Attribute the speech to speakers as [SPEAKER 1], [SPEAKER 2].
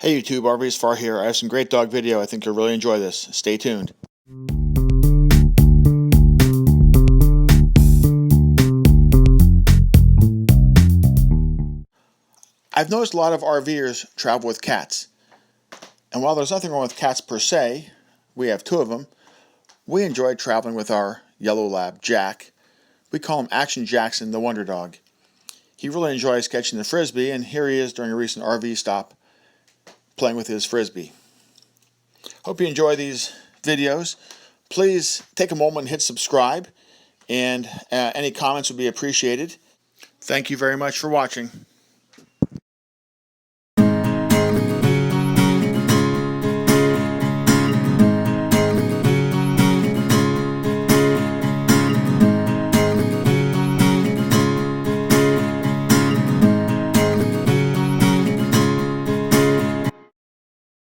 [SPEAKER 1] Hey YouTube, RVers Far here. I have some great dog video. I think you'll really enjoy this. Stay tuned. I've noticed a lot of RVers travel with cats. And while there's nothing wrong with cats per se, we have two of them, we enjoy traveling with our yellow lab, Jack. We call him Action Jackson, the Wonder Dog. He really enjoys catching the frisbee, and here he is during a recent RV stop playing with his frisbee. Hope you enjoy these videos. Please take a moment and hit subscribe, and any comments would be appreciated. Thank you very much for watching.